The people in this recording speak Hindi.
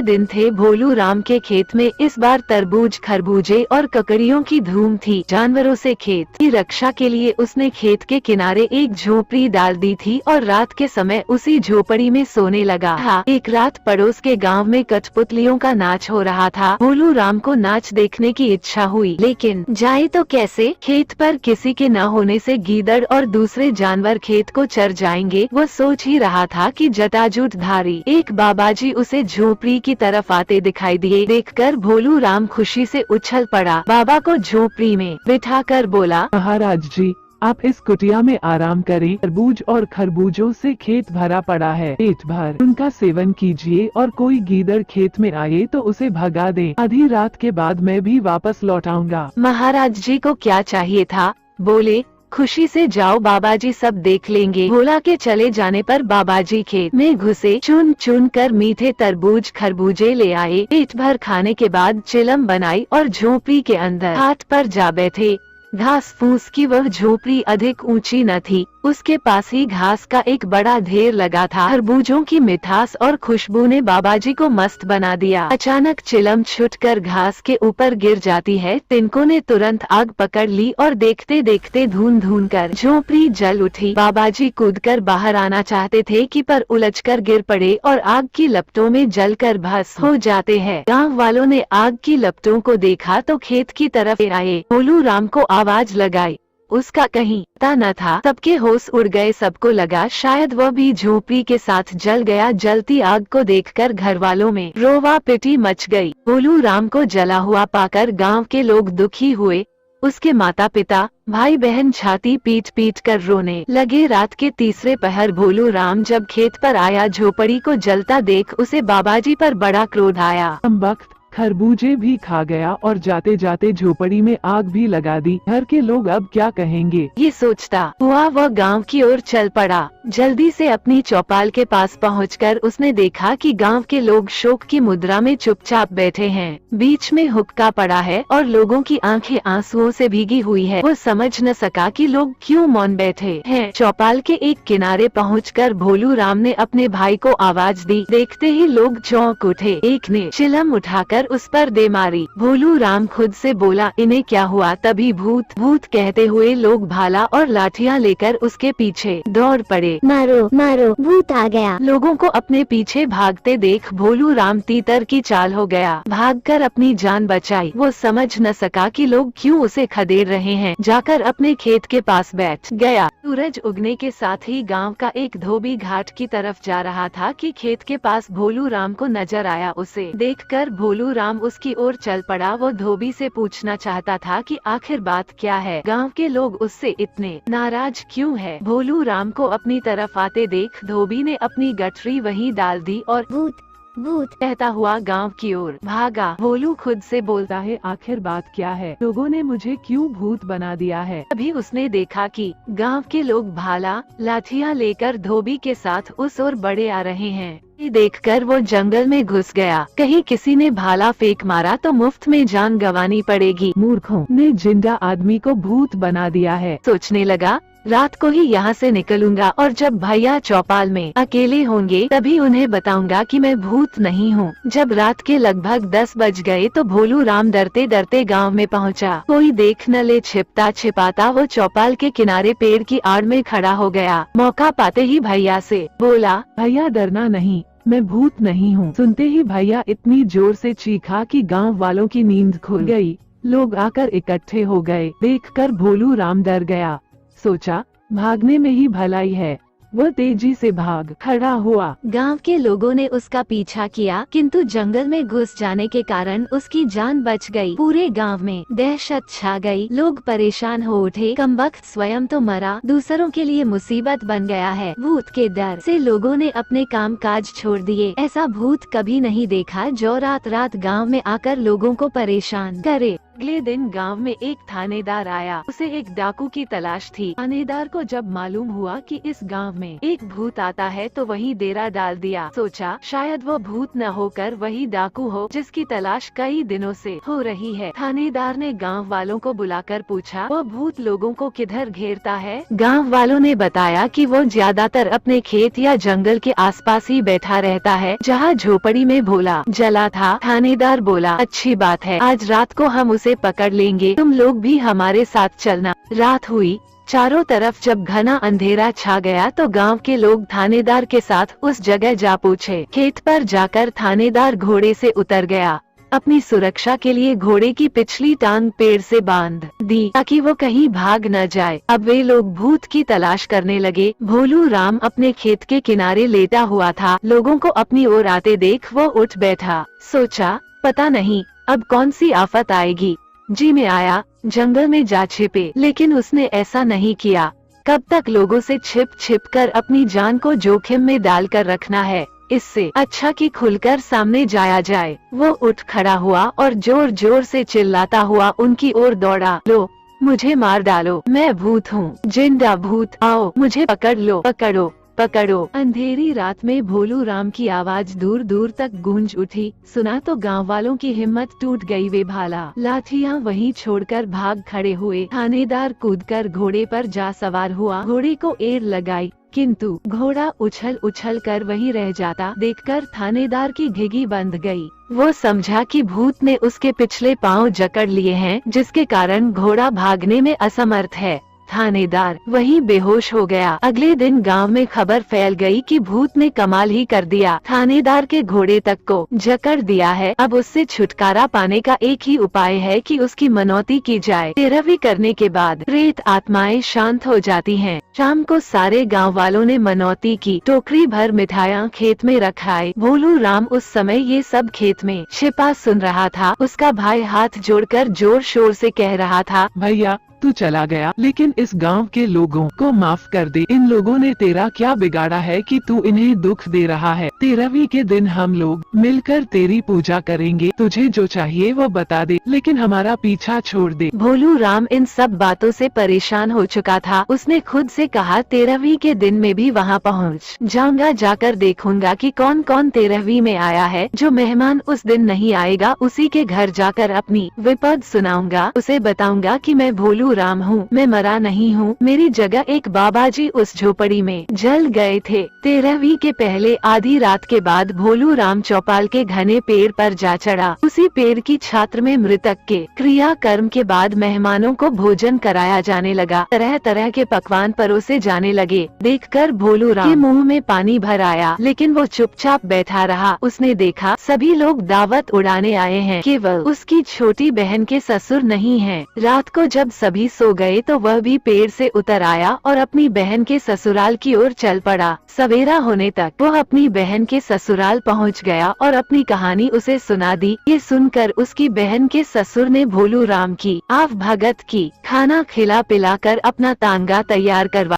दिन थे भोलू राम के खेत में। इस बार तरबूज, खरबूजे और ककड़ियों की धूम थी। जानवरों से खेत की रक्षा के लिए उसने खेत के किनारे एक झोपड़ी डाल दी थी और रात के समय उसी झोपड़ी में सोने लगा। हाँ, एक रात पड़ोस के गांव में कठपुतलियों का नाच हो रहा था। भोलू राम को नाच देखने की इच्छा हुई, लेकिन जाए तो कैसे? खेत पर किसी के न होने से गीदड़ और दूसरे जानवर खेत को चर जाएंगे। वो सोच ही रहा था कि जटाजूटधारी एक बाबाजी उसे झोपड़ी की तरफ आते दिखाई दिए। देखकर भोलू राम खुशी से उछल पड़ा। बाबा को झोपड़ी में बिठाकर बोला, महाराज जी, आप इस कुटिया में आराम करें। तरबूज और खरबूजों से खेत भरा पड़ा है, पेट भर उनका सेवन कीजिए और कोई गीदड़ खेत में आए तो उसे भगा दें। आधी रात के बाद मैं भी वापस लौट आऊंगा। महाराज जी को क्या चाहिए था? बोले, खुशी से जाओ, बाबाजी सब देख लेंगे। भोला के चले जाने पर बाबाजी खेत में घुसे। चुन चुन कर मीठे तरबूज खरबूजे ले आए। पेट भर खाने के बाद चिलम बनाई और झोपड़ी के अंदर हाथ पर जा बैठे। घास फूस की वह झोपड़ी अधिक ऊंची न थी, उसके पास ही घास का एक बड़ा ढेर लगा था। खरबूजों की मिठास और खुशबू ने बाबाजी को मस्त बना दिया। अचानक चिलम छूटकर घास के ऊपर गिर जाती है। तिनकों ने तुरंत आग पकड़ ली और देखते देखते धुन धुन कर झोपड़ी जल उठी। बाबाजी कूदकर बाहर आना चाहते थे कि पर उलझकर गिर पड़े और आग की लपटों में जलकर भस्म हो जाते हैं। गांव वालों ने आग की लपटों को देखा तो खेत की तरफ आए। भोलू राम को आवाज लगाई, उसका कहीं पता न था। सबके होश उड़ गए। सबको लगा शायद वह भी झोपड़ी के साथ जल गया। जलती आग को देखकर घर वालों में रोवा पिटी मच गई। भोलू राम को जला हुआ पाकर गांव के लोग दुखी हुए। उसके माता पिता भाई बहन छाती पीट पीट कर रोने लगे। रात के तीसरे पहर भोलू राम जब खेत पर आया, झोपड़ी को जलता देख उसे बाबाजी पर बड़ा क्रोध आया। हम वक्त खरबूजे भी खा गया और जाते जाते झोपड़ी में आग भी लगा दी। घर के लोग अब क्या कहेंगे? ये सोचता हुआ वह गांव की ओर चल पड़ा। जल्दी से अपनी चौपाल के पास पहुंचकर उसने देखा कि गांव के लोग शोक की मुद्रा में चुपचाप बैठे हैं। बीच में हुक्का पड़ा है और लोगों की आंखें आंसुओं से भीगी हुई है। वो समझ न सका कि लोग क्यों मौन बैठे हैं। चौपाल के एक किनारे पहुंचकर भोलू राम ने अपने भाई को आवाज दी। देखते ही लोग चौंक उठे। एक ने चिलम उठाकर उस पर दे मारी। भोलू राम खुद से बोला, इन्हें क्या हुआ? तभी भूत भूत कहते हुए लोग भाला और लाठियां लेकर उसके पीछे दौड़ पड़े। मारो मारो, भूत आ गया। लोगों को अपने पीछे भागते देख भोलू राम तीतर की चाल हो गया। भागकर अपनी जान बचाई। वो समझ न सका कि लोग क्यों उसे खदेड़ रहे हैं। जाकर अपने खेत के पास बैठ गया। सूरज उगने के साथ ही गांव का एक धोबी घाट की तरफ जा रहा था कि खेत के पास भोलू राम को नजर आया। उसे देखकर भोलू राम उसकी ओर चल पड़ा। वो धोबी से पूछना चाहता था कि आखिर बात क्या है, गांव के लोग उससे इतने नाराज क्यों है। भोलू राम को अपनी तरफ आते देख धोबी ने अपनी गठरी वहीं डाल दी और भूत भूत कहता हुआ गांव की ओर भागा। भोलू खुद से बोलता है, आखिर बात क्या है? लोगों ने मुझे क्यों भूत बना दिया है? तभी उसने देखा कि गांव के लोग भाला लाठियां लेकर धोबी के साथ उस ओर बढ़े आ रहे हैं। ये देखकर वो जंगल में घुस गया। कहीं किसी ने भाला फेंक मारा तो मुफ्त में जान गंवानी पड़ेगी। मूर्खों ने जिंदा आदमी को भूत बना दिया है। सोचने लगा, रात को ही यहाँ से निकलूंगा और जब भैया चौपाल में अकेले होंगे तभी उन्हें बताऊंगा कि मैं भूत नहीं हूँ। जब रात के लगभग 10 बज गए तो भोलू राम डरते डरते गांव में पहुँचा। कोई देख न ले, छिपता छिपाता वो चौपाल के किनारे पेड़ की आड़ में खड़ा हो गया। मौका पाते ही भैया से बोला, भैया डरना नहीं, मैं भूत नहीं हूँ। सुनते ही भैया इतनी जोर से चीखा कि गांव वालों की नींद खुल गई। लोग आकर इकट्ठे हो गए। देखकर भोलू राम डर गया। सोचा भागने में ही भलाई है। वो तेजी से भाग खड़ा हुआ। गांव के लोगों ने उसका पीछा किया, किंतु जंगल में घुस जाने के कारण उसकी जान बच गई। पूरे गांव में दहशत छा गई। लोग परेशान हो उठे। कमबख्त स्वयं तो मरा, दूसरों के लिए मुसीबत बन गया है। भूत के डर से लोगों ने अपने काम काज छोड़ दिए। ऐसा भूत कभी नहीं देखा जो रात रात गाँव में आकर लोगों को परेशान करे। अगले दिन गांव में एक थानेदार आया। उसे एक डाकू की तलाश थी। थानेदार को जब मालूम हुआ कि इस गांव में एक भूत आता है तो वही डेरा डाल दिया। सोचा शायद वो भूत न होकर वही डाकू हो जिसकी तलाश कई दिनों से हो रही है। थानेदार ने गांव वालों को बुलाकर पूछा, वो भूत लोगों को किधर घेरता है? गांव वालों ने बताया कि वो ज्यादातर अपने खेत या जंगल के आसपास ही बैठा रहता है, जहाँ झोपड़ी में भोला जला था। थानेदार बोला, अच्छी बात है, आज रात को हम उसे पकड़ लेंगे, तुम लोग भी हमारे साथ चलना। रात हुई। चारों तरफ जब घना अंधेरा छा गया तो गांव के लोग थानेदार के साथ उस जगह जा पहुंचे। खेत पर जाकर थानेदार घोड़े से उतर गया। अपनी सुरक्षा के लिए घोड़े की पिछली टांग पेड़ से बांध दी ताकि वो कहीं भाग न जाए। अब वे लोग भूत की तलाश करने लगे। भोलू राम अपने खेत के किनारे लेटा हुआ था। लोगों को अपनी ओर आते देख वो उठ बैठा। सोचा पता नहीं अब कौन सी आफत आएगी। जी में आया, जंगल में जा छिपे, लेकिन उसने ऐसा नहीं किया। कब तक लोगों से छिप छिप कर अपनी जान को जोखिम में डालकर रखना है? इससे अच्छा कि खुलकर सामने जाया जाए। वो उठ खड़ा हुआ और जोर जोर से चिल्लाता हुआ उनकी ओर दौड़ा, लो मुझे मार डालो, मैं भूत हूँ, जिंदा भूत, आओ मुझे पकड़ लो, पकड़ो पकड़ो। अंधेरी रात में भोलू राम की आवाज दूर दूर तक गूंज उठी। सुना तो गांव वालों की हिम्मत टूट गई। वे भाला लाठियां वहीं छोड़कर भाग खड़े हुए। थानेदार कूदकर घोड़े पर जा सवार हुआ। घोड़े को एड़ लगाई, किंतु घोड़ा उछल उछल कर वहीं रह जाता देखकर थानेदार की घिघी बंध गई। वो समझा कि भूत ने उसके पिछले पांव जकड़ लिए हैं, जिसके कारण घोड़ा भागने में असमर्थ है। थानेदार वहीं बेहोश हो गया। अगले दिन गांव में खबर फैल गई कि भूत ने कमाल ही कर दिया, थानेदार के घोड़े तक को जकड़ दिया है। अब उससे छुटकारा पाने का एक ही उपाय है कि उसकी मनौती की जाए। तेरहवीं करने के बाद प्रेत आत्माएं शांत हो जाती हैं। शाम को सारे गांव वालों ने मनौती की। टोकरी भर मिठाइयाँ खेत में रखाई। भोलू राम उस समय ये सब खेत में छिपा सुन रहा था। उसका भाई हाथ जोड़कर जोर शोर से कह रहा था, भैया तू चला गया, लेकिन इस गांव के लोगों को माफ कर दे। इन लोगों ने तेरा क्या बिगाड़ा है कि तू इन्हें दुख दे रहा है? 13वीं के दिन हम लोग मिलकर तेरी पूजा करेंगे। तुझे जो चाहिए वो बता दे, लेकिन हमारा पीछा छोड़ दे। भोलू राम इन सब बातों से परेशान हो चुका था। उसने खुद से कहा, 13वीं के दिन में भी वहाँ पहुँच जाऊंगा, जाकर देखूंगा कि कौन कौन 13वीं में आया है। जो मेहमान उस दिन नहीं आएगा उसी के घर जाकर अपनी विपद सुनाऊंगा। उसे बताऊंगा कि मैं भोलू राम हूँ, मैं मरा नहीं हूँ। मेरी जगह एक बाबा जी उस झोपड़ी में जल गए थे। 13वीं के पहले आधी रात के बाद भोलू राम चौपाल के घने पेड़ पर जा चढ़ा। उसी पेड़ की छात्र में मृतक के क्रिया कर्म के बाद मेहमानों को भोजन कराया जाने लगा। तरह तरह के पकवान परोसे जाने लगे। देखकर भोलू राम के मुंह में पानी भर आया, लेकिन वो चुपचाप बैठा रहा। उसने देखा सभी लोग दावत उड़ाने आए हैं, केवल उसकी छोटी बहन के ससुर नहीं है। रात को जब सभी सो गए तो वह भी पेड़ से उतर आया और अपनी बहन के ससुराल की ओर चल पड़ा। सवेरा होने तक वह अपनी बहन के ससुराल पहुंच गया और अपनी कहानी उसे सुना दी। ये सुनकर उसकी बहन के ससुर ने भोलू राम की आव भगत की। खाना खिला पिलाकर अपना तांगा तैयार करवा